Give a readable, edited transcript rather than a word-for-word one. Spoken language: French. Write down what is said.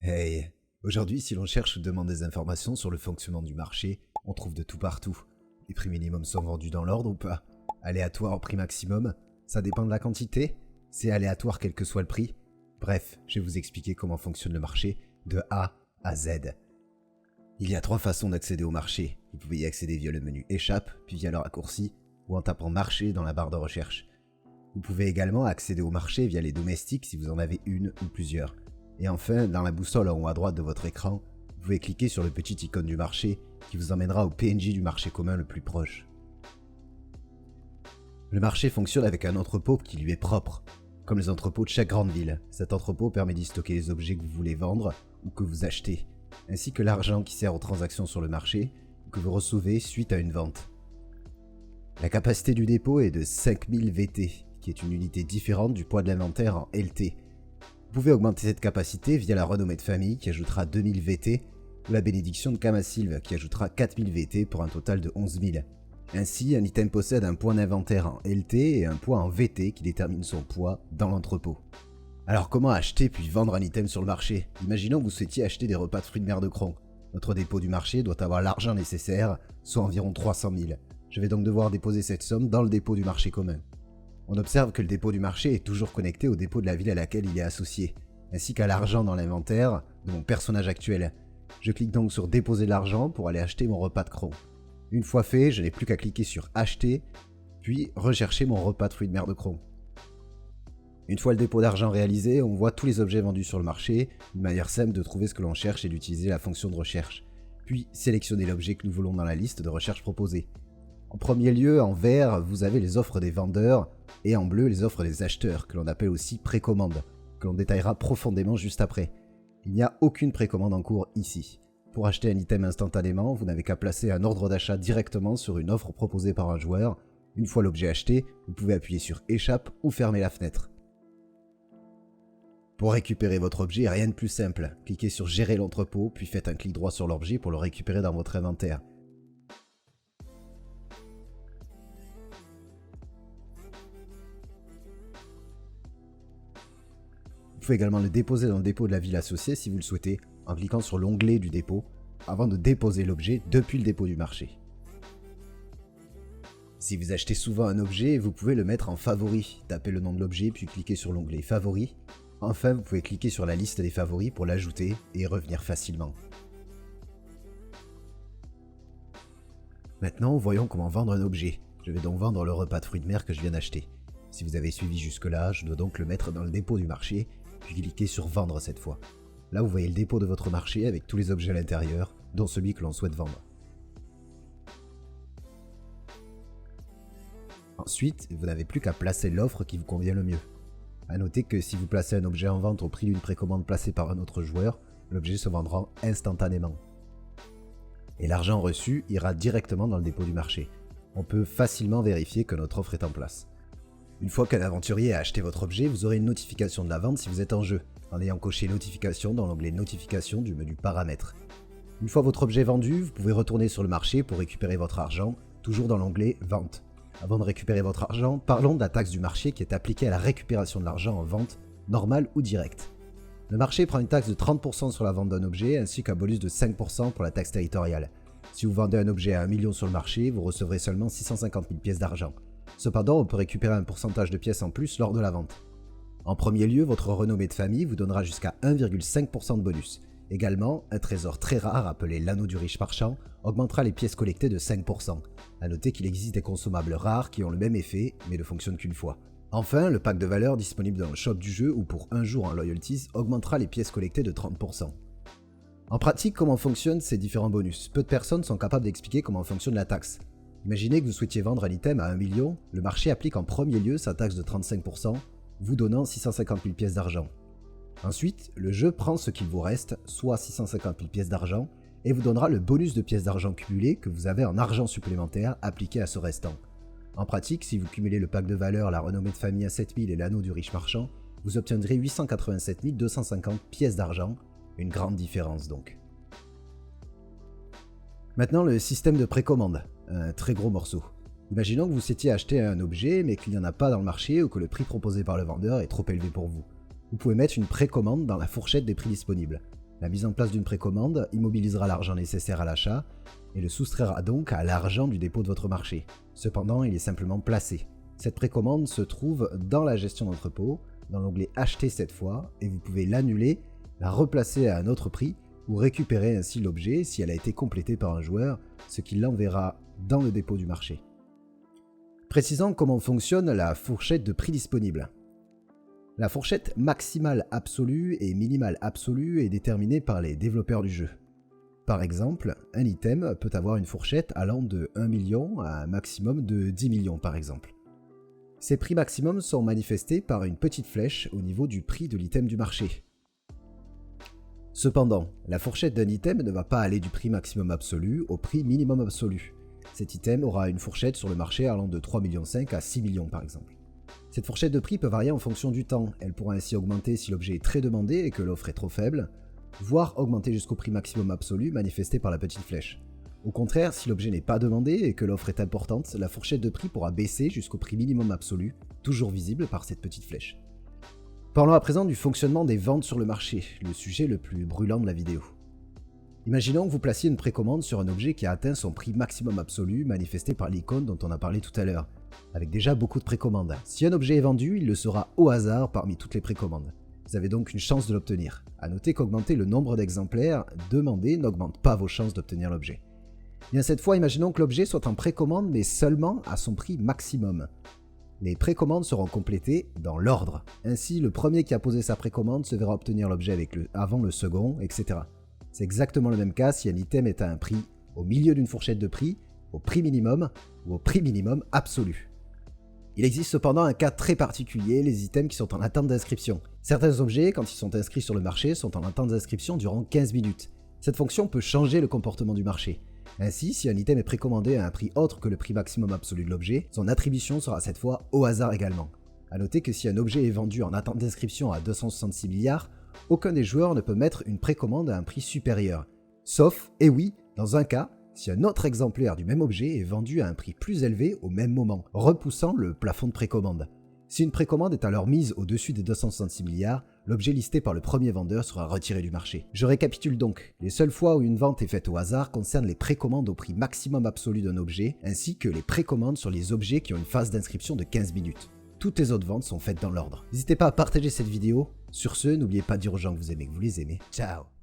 Hey, aujourd'hui, si l'on cherche ou demande des informations sur le fonctionnement du marché, on trouve de tout partout. Les prix minimums sont vendus dans l'ordre ou pas? Aléatoire au prix maximum? Ça dépend de la quantité? C'est aléatoire quel que soit le prix? Bref, je vais vous expliquer comment fonctionne le marché de A à Z. Il y a 3 façons d'accéder au marché. Vous pouvez y accéder via le menu Échappe, puis via le raccourci, ou en tapant Marché dans la barre de recherche. Vous pouvez également accéder au marché via les domestiques si vous en avez une ou plusieurs. Et enfin, dans la boussole en haut à droite de votre écran, vous pouvez cliquer sur le petit icône du marché qui vous emmènera au PNJ du marché commun le plus proche. Le marché fonctionne avec un entrepôt qui lui est propre. Comme les entrepôts de chaque grande ville, cet entrepôt permet d'y stocker les objets que vous voulez vendre ou que vous achetez, ainsi que l'argent qui sert aux transactions sur le marché ou que vous recevez suite à une vente. La capacité du dépôt est de 5000 VT, qui est une unité différente du poids de l'inventaire en LT. Vous pouvez augmenter cette capacité via la renommée de famille qui ajoutera 2000 VT ou la bénédiction de Kamasilve qui ajoutera 4000 VT pour un total de 11000. Ainsi, un item possède un point d'inventaire en LT et un poids en VT qui détermine son poids dans l'entrepôt. Alors comment acheter puis vendre un item sur le marché? Imaginons que vous souhaitiez acheter des repas de fruits de mer de cron. Notre dépôt du marché doit avoir l'argent nécessaire, soit environ 300 000. Je vais donc devoir déposer cette somme dans le dépôt du marché commun. On observe que le dépôt du marché est toujours connecté au dépôt de la ville à laquelle il est associé, ainsi qu'à l'argent dans l'inventaire de mon personnage actuel. Je clique donc sur déposer de l'argent pour aller acheter mon repas de cron. Une fois fait, je n'ai plus qu'à cliquer sur acheter, puis rechercher mon repas de fruits de mer de cron. Une fois le dépôt d'argent réalisé, on voit tous les objets vendus sur le marché, une manière simple de trouver ce que l'on cherche et d'utiliser la fonction de recherche, puis sélectionner l'objet que nous voulons dans la liste de recherche proposée. En premier lieu, en vert, vous avez les offres des vendeurs, et en bleu, les offres des acheteurs, que l'on appelle aussi précommande, que l'on détaillera profondément juste après. Il n'y a aucune précommande en cours ici. Pour acheter un item instantanément, vous n'avez qu'à placer un ordre d'achat directement sur une offre proposée par un joueur. Une fois l'objet acheté, vous pouvez appuyer sur Échappe ou fermer la fenêtre. Pour récupérer votre objet, rien de plus simple. Cliquez sur Gérer l'entrepôt, puis faites un clic droit sur l'objet pour le récupérer dans votre inventaire. Vous pouvez également le déposer dans le dépôt de la ville associée si vous le souhaitez, en cliquant sur l'onglet du dépôt, avant de déposer l'objet depuis le dépôt du marché. Si vous achetez souvent un objet, vous pouvez le mettre en favori. Tapez le nom de l'objet puis cliquez sur l'onglet Favoris. Enfin, vous pouvez cliquer sur la liste des favoris pour l'ajouter et y revenir facilement. Maintenant, voyons comment vendre un objet. Je vais donc vendre le repas de fruits de mer que je viens d'acheter. Si vous avez suivi jusque-là, je dois donc le mettre dans le dépôt du marché, puis cliquez sur Vendre cette fois. Là, vous voyez le dépôt de votre marché avec tous les objets à l'intérieur, dont celui que l'on souhaite vendre. Ensuite, vous n'avez plus qu'à placer l'offre qui vous convient le mieux. A noter que si vous placez un objet en vente au prix d'une précommande placée par un autre joueur, l'objet se vendra instantanément. Et l'argent reçu ira directement dans le dépôt du marché. On peut facilement vérifier que notre offre est en place. Une fois qu'un aventurier a acheté votre objet, vous aurez une notification de la vente si vous êtes en jeu, en ayant coché Notification dans l'onglet Notification du menu Paramètres. Une fois votre objet vendu, vous pouvez retourner sur le marché pour récupérer votre argent, toujours dans l'onglet Vente. Avant de récupérer votre argent, parlons de la taxe du marché qui est appliquée à la récupération de l'argent en vente, normale ou directe. Le marché prend une taxe de 30% sur la vente d'un objet ainsi qu'un bonus de 5% pour la taxe territoriale. Si vous vendez un objet à 1 million sur le marché, vous recevrez seulement 650 000 pièces d'argent. Cependant, on peut récupérer un pourcentage de pièces en plus lors de la vente. En premier lieu, votre renommée de famille vous donnera jusqu'à 1,5% de bonus. Également, un trésor très rare appelé l'anneau du riche marchand augmentera les pièces collectées de 5%. A noter qu'il existe des consommables rares qui ont le même effet, mais ne fonctionnent qu'une fois. Enfin, le pack de valeurs disponible dans le shop du jeu ou pour un jour en loyalties augmentera les pièces collectées de 30%. En pratique, comment fonctionnent ces différents bonus? Peu de personnes sont capables d'expliquer comment fonctionne la taxe. Imaginez que vous souhaitiez vendre un item à 1 million, le marché applique en premier lieu sa taxe de 35%, vous donnant 650 000 pièces d'argent. Ensuite, le jeu prend ce qu'il vous reste, soit 650 000 pièces d'argent, et vous donnera le bonus de pièces d'argent cumulées que vous avez en argent supplémentaire appliqué à ce restant. En pratique, si vous cumulez le pack de valeurs, la renommée de famille à 7000 et l'anneau du riche marchand, vous obtiendrez 887 250 pièces d'argent, une grande différence donc. Maintenant, le système de précommande, un très gros morceau. Imaginons que vous souhaitiez acheter un objet mais qu'il n'y en a pas dans le marché ou que le prix proposé par le vendeur est trop élevé pour vous. Vous pouvez mettre une précommande dans la fourchette des prix disponibles. La mise en place d'une précommande immobilisera l'argent nécessaire à l'achat et le soustraira donc à l'argent du dépôt de votre marché. Cependant, il est simplement placé. Cette précommande se trouve dans la gestion d'entrepôt, dans l'onglet Acheter cette fois, et vous pouvez l'annuler, la replacer à un autre prix ou récupérer ainsi l'objet si elle a été complétée par un joueur, ce qui l'enverra dans le dépôt du marché. Précisons comment fonctionne la fourchette de prix disponible. La fourchette maximale absolue et minimale absolue est déterminée par les développeurs du jeu. Par exemple, un item peut avoir une fourchette allant de 1 million à un maximum de 10 millions par exemple. Ces prix maximums sont manifestés par une petite flèche au niveau du prix de l'item du marché. Cependant, la fourchette d'un item ne va pas aller du prix maximum absolu au prix minimum absolu. Cet item aura une fourchette sur le marché allant de 3,5 millions à 6 millions par exemple. Cette fourchette de prix peut varier en fonction du temps, elle pourra ainsi augmenter si l'objet est très demandé et que l'offre est trop faible, voire augmenter jusqu'au prix maximum absolu manifesté par la petite flèche. Au contraire, si l'objet n'est pas demandé et que l'offre est importante, la fourchette de prix pourra baisser jusqu'au prix minimum absolu, toujours visible par cette petite flèche. Parlons à présent du fonctionnement des ventes sur le marché, le sujet le plus brûlant de la vidéo. Imaginons que vous placiez une précommande sur un objet qui a atteint son prix maximum absolu manifesté par l'icône dont on a parlé tout à l'heure, avec déjà beaucoup de précommandes. Si un objet est vendu, il le sera au hasard parmi toutes les précommandes. Vous avez donc une chance de l'obtenir. A noter qu'augmenter le nombre d'exemplaires demandés n'augmente pas vos chances d'obtenir l'objet. Bien cette fois, imaginons que l'objet soit en précommande mais seulement à son prix maximum. Les précommandes seront complétées dans l'ordre. Ainsi, le premier qui a posé sa précommande se verra obtenir l'objet avant le second, etc. C'est exactement le même cas si un item est à un prix au milieu d'une fourchette de prix, au prix minimum ou au prix minimum absolu. Il existe cependant un cas très particulier, les items qui sont en attente d'inscription. Certains objets, quand ils sont inscrits sur le marché, sont en attente d'inscription durant 15 minutes. Cette fonction peut changer le comportement du marché. Ainsi, si un item est précommandé à un prix autre que le prix maximum absolu de l'objet, son attribution sera cette fois au hasard également. A noter que si un objet est vendu en attente d'inscription à 266 milliards, aucun des joueurs ne peut mettre une précommande à un prix supérieur. Sauf, et oui, dans un cas, si un autre exemplaire du même objet est vendu à un prix plus élevé au même moment, repoussant le plafond de précommande. Si une précommande est alors mise au-dessus des 266 milliards, l'objet listé par le premier vendeur sera retiré du marché. Je récapitule donc, les seules fois où une vente est faite au hasard concernent les précommandes au prix maximum absolu d'un objet, ainsi que les précommandes sur les objets qui ont une phase d'inscription de 15 minutes. Toutes les autres ventes sont faites dans l'ordre. N'hésitez pas à partager cette vidéo. Sur ce, n'oubliez pas de dire aux gens que vous aimez, que vous les aimez. Ciao!